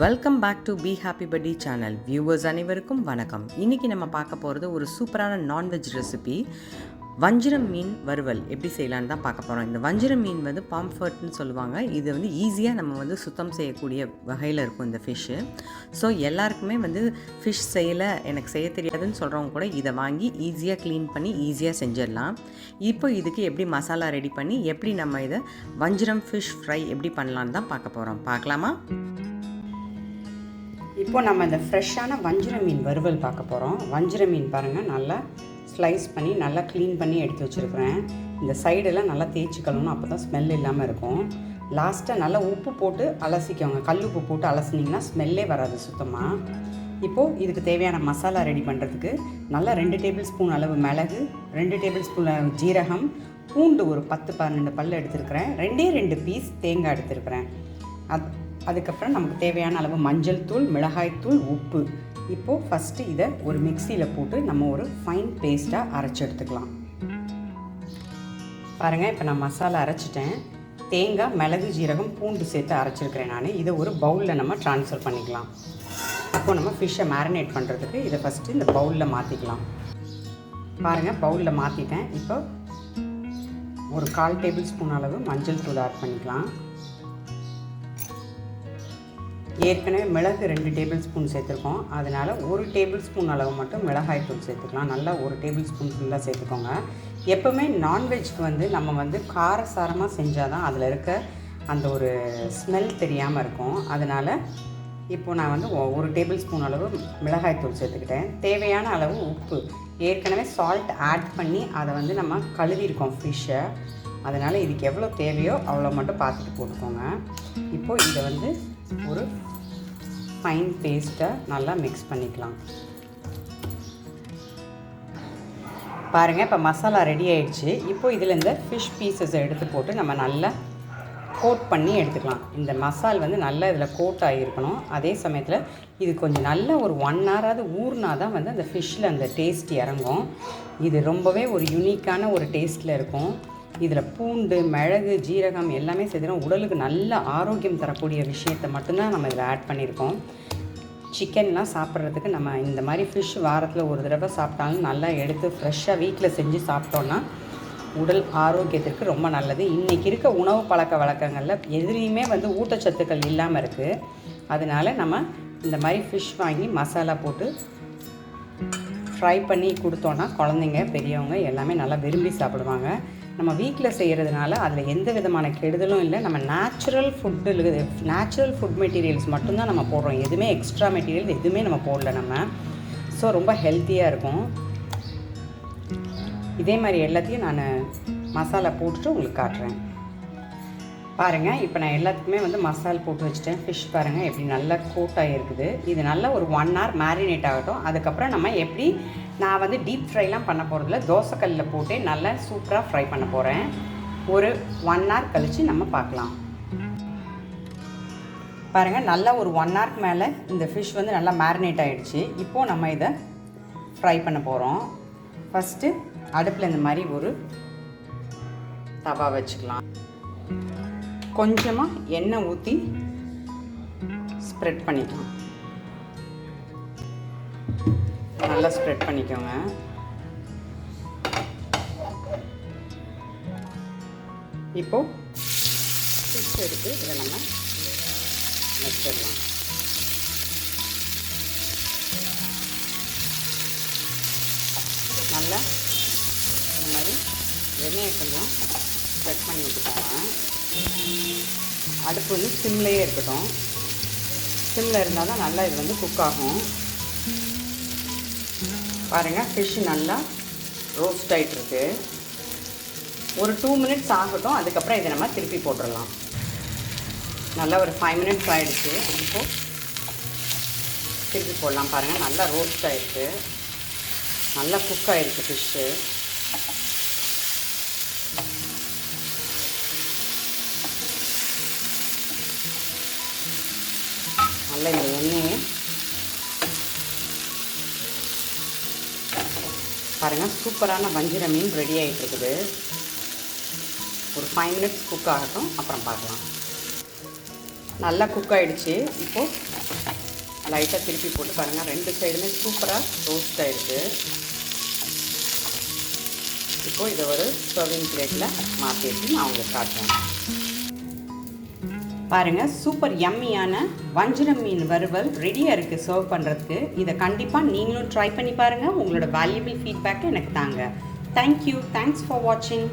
Welcome back to be happy birthday channel. Viewers அனைவருக்கும் வணக்கம். இன்றைக்கி நம்ம பார்க்க போகிறது ஒரு சூப்பரான நான்வெஜ் ரெசிபி, வஞ்சிரம் மீன் வறுவல் எப்படி செய்யலான்னு தான் பார்க்க போகிறோம். இந்த வஞ்சிரம் மீன் வந்து பாம்ஃபர்ட்னு சொல்லுவாங்க. இது வந்து ஈஸியாக நம்ம வந்து சுத்தம் செய்யக்கூடிய வகையில் இருக்கும் இந்த ஃபிஷ்ஷு. ஸோ எல்லாருக்குமே வந்து ஃபிஷ் செய்யலை, எனக்கு செய்ய தெரியாதுன்னு சொல்கிறவங்க கூட இதை வாங்கி ஈஸியாக க்ளீன் பண்ணி ஈஸியாக செஞ்சிடலாம். இப்போ இதுக்கு எப்படி மசாலா ரெடி பண்ணி எப்படி நம்ம இதை வஞ்சிரம் ஃபிஷ் ஃப்ரை எப்படி பண்ணலான்னு தான் பார்க்க போகிறோம். பார்க்கலாமா? இப்போ நம்ம இந்த ஃப்ரெஷ்ஷான வஞ்சிர மீன் வறுவல் பார்க்க போகிறோம். வஞ்சிர மீன் பாருங்கள், நல்லா ஸ்லைஸ் பண்ணி நல்லா க்ளீன் பண்ணி எடுத்து வச்சுருக்கிறேன். இந்த சைடெல்லாம் நல்லா தேய்ச்சி கழுவணும், அப்போ தான் ஸ்மெல் இல்லாமல் இருக்கும். லாஸ்ட்டாக நல்லா உப்பு போட்டு அலசிக்கோங்க. கல் உப்பு போட்டு அலசினிங்கன்னா ஸ்மெல்லே வராது சுத்தமாக. இப்போது இதுக்கு தேவையான மசாலா ரெடி பண்ணுறதுக்கு நல்லா 2 டேபிள் ஸ்பூன் அளவு மிளகு, 2 டேபிள் ஸ்பூன் அளவு ஜீரகம், பூண்டு ஒரு 10-12 பல் எடுத்துருக்கிறேன், 2 பீஸ் தேங்காய் எடுத்துருக்கிறேன். அதுக்கப்புறம் நமக்கு தேவையான அளவு மஞ்சள் தூள், மிளகாய் தூள், உப்பு. இப்போது ஃபஸ்ட்டு இதை ஒரு மிக்சியில் போட்டு நம்ம ஒரு ஃபைன் பேஸ்ட்டாக அரைச்சி எடுத்துக்கலாம். பாருங்கள், இப்போ நான் மசாலா அரைச்சிட்டேன். தேங்காய், மிளகு, ஜீரகம், பூண்டு சேர்த்து அரைச்சிருக்கிறேன் நான். இதை ஒரு பவுலில் நம்ம ட்ரான்ஸ்ஃபர் பண்ணிக்கலாம். இப்போது நம்ம ஃபிஷ்ஷை மேரினேட் பண்ணுறதுக்கு இதை ஃபஸ்ட்டு இந்த பவுலில் மாற்றிக்கலாம். பாருங்கள், பவுலில் மாற்றிட்டேன். இப்போ ஒரு 1/4 டேபிள் ஸ்பூன் அளவு மஞ்சள் தூள் ஆட் பண்ணிக்கலாம். ஏற்கனவே மிளகு 2 டேபிள் ஸ்பூன் சேர்த்துருக்கோம், அதனால் 1 டேபிள் ஸ்பூன் அளவு மட்டும் மிளகாய் தூள் சேர்த்துக்கலாம். நல்லா 1 டேபிள் ஸ்பூன் ஃபுல்லாக சேர்த்துக்கோங்க. எப்போவுமே நான்வெஜ்க்கு வந்து நம்ம வந்து காரசாரமாக செஞ்சால் தான் அதில் இருக்க அந்த ஒரு ஸ்மெல் தெரியாமல் இருக்கும். அதனால் இப்போது நான் வந்து 1 டேபிள் ஸ்பூன் அளவு மிளகாய் தூள் சேர்த்துக்கிட்டேன். தேவையான அளவு உப்பு. ஏற்கனவே சால்ட் ஆட் பண்ணி அதை வந்து நம்ம கழுவிருக்கோம் ஃபிஷ்ஷை. அதனால் இதுக்கு எவ்வளோ தேவையோ அவ்வளோ மட்டும் பார்த்துட்டு போட்டுக்கோங்க. இப்போது இதை வந்து ஒரு ஃபைன் பேஸ்ட்டை நல்லா மிக்ஸ் பண்ணிக்கலாம். பாருங்கள், இப்போ மசாலா ரெடி ஆகிடுச்சு. இப்போது இதில் இந்த ஃபிஷ் பீசஸை எடுத்து போட்டு நம்ம நல்லா கோட் பண்ணி எடுத்துக்கலாம். இந்த மசால் வந்து நல்லா இதில் கோட் ஆகியிருக்கணும். அதே சமயத்தில் இது கொஞ்சம் நல்லா ஒரு 1 ஹவராவது ஊறினா தான் வந்து அந்த ஃபிஷ்ஷில் அந்த டேஸ்ட் இறங்கும். இது ரொம்பவே ஒரு யூனிக்கான ஒரு டேஸ்ட்டில் இருக்கும். இதில் பூண்டு, மிளகு, ஜீரகம் எல்லாமே சேர்த்துனா உடலுக்கு நல்ல ஆரோக்கியம் தரக்கூடிய விஷயத்தை மட்டும்தான் நம்ம இதில் ஆட் பண்ணியிருக்கோம். சிக்கன்லாம் சாப்பிட்றதுக்கு நம்ம இந்த மாதிரி ஃபிஷ் வாரத்தில் ஒரு தடவை சாப்பிட்டாலும் நல்லா எடுத்து ஃப்ரெஷ்ஷாக வீட்டில் செஞ்சு சாப்பிட்டோன்னா உடல் ஆரோக்கியத்திற்கு ரொம்ப நல்லது. இன்றைக்கி இருக்க உணவு பழக்க வழக்கங்களில் எதுலேயுமே வந்து ஊட்டச்சத்துக்கள் இல்லாமல் இருக்குது. அதனால் நம்ம இந்த மாதிரி ஃபிஷ் வாங்கி மசாலா போட்டு ஃப்ரை பண்ணி கொடுத்தோன்னா குழந்தைங்க, பெரியவங்க எல்லாமே நல்லா விரும்பி சாப்பிடுவாங்க. நம்ம வீட்டில் செய்கிறதுனால அதில் எந்த விதமான கெடுதலும் இல்லை. நம்ம நேச்சுரல் ஃபுட் மெட்டீரியல்ஸ் மட்டும்தான் நம்ம போடுறோம். எதுவுமே எக்ஸ்ட்ரா மெட்டீரியல் எதுவுமே நம்ம போடல நம்ம. ஸோ ரொம்ப ஹெல்த்தியாக இருக்கும். இதே மாதிரி எல்லாத்தையும் நான் மசாலா போட்டுட்டு உங்களுக்கு காட்டுறேன். பாருங்கள், இப்போ நான் எல்லாத்துக்குமே வந்து மசாலா போட்டு வச்சுட்டேன். ஃபிஷ் பாருங்கள் எப்படி நல்லா கோட்டாக இருக்குது. இது நல்லா ஒரு 1 ஹவர் மேரினேட் ஆகட்டும். அதுக்கப்புறம் நம்ம எப்படி, நான் வந்து டீப் ஃப்ரைலாம் பண்ண போகிறதில்ல, தோசைக்கல்லில் போட்டு நல்லா சூப்பராக ஃப்ரை பண்ண போகிறேன். ஒரு 1 ஹவர் கழித்து நம்ம பார்க்கலாம். பாருங்கள், நல்லா ஒரு 1 ஹவருக்கு மேலே இந்த ஃபிஷ் வந்து நல்லா மேரினேட் ஆகிடுச்சு. இப்போது நம்ம இதை ஃப்ரை பண்ண போகிறோம். ஃபஸ்ட்டு அடுப்பில் இந்த மாதிரி ஒரு தவா வச்சுக்கலாம். கொஞ்சமாக எண்ணெய் ஊற்றி ஸ்ப்ரெட் பண்ணிக்கலாம். நல்லா ஸ்ப்ரெட் பண்ணிக்கோங்க. இப்போது ஃபிஷ் எடுத்து இதை நம்ம வச்சிடலாம். நல்லா இந்த மாதிரி எண்ணெயை கொஞ்சம் ஸ்ப்ரெட் பண்ணி விட்டுக்கோங்க. அடுப்பு வந்து சிம்லேயே இருக்கட்டும். சிம்மில் இருந்தால் தான் நல்லா இது வந்து குக் ஆகும். பாருங்கள், ஃபிஷ்ஷு நல்லா ரோஸ்ட் ஆகிட்டுருக்கு. ஒரு 2 மினிட்ஸ் ஆகட்டும். அதுக்கப்புறம் இதை நம்ம திருப்பி போட்டுடலாம். நல்லா ஒரு 5 மினிட்ஸ் ஆகிடுச்சு. இப்போது திருப்பி போடலாம். பாருங்கள், நல்லா ரோஸ்ட் ஆகிருக்கு, நல்லா குக் ஆகிருக்கு ஃபிஷ்ஷு. நல்லா இந்த எண்ணெயை பாருங்கள், சூப்பரான வஞ்சிர மீன் ரெடி ஆகிட்டு இருக்குது. ஒரு 5 மினிட்ஸ் குக் ஆகட்டும், அப்புறம் பார்க்கலாம். நல்லா குக் ஆகிடுச்சு. இப்போது லைட்டாக திருப்பி போட்டு பாருங்கள், 2 சைடுமே சூப்பராக ரோஸ்ட் ஆகிடுச்சு. இப்போது இதை ஒரு சர்விங் பிளேட்டில் மாற்றிட்டு நான் உங்களுக்கு காட்டுறேன். பாருங்கள், சூப்பர் யம்மியான வஞ்சிரம் மீன் வறுவல் ரெடியாக இருக்குது சர்வ் பண்ணுறதுக்கு. இதை கண்டிப்பாக நீங்களும் ட்ரை பண்ணி பாருங்கள். உங்களோட வேல்யூபிள் ஃபீட்பேக்கை எனக்கு தாங்க. தேங்க்யூ. தேங்க்ஸ் ஃபார் வாட்சிங்.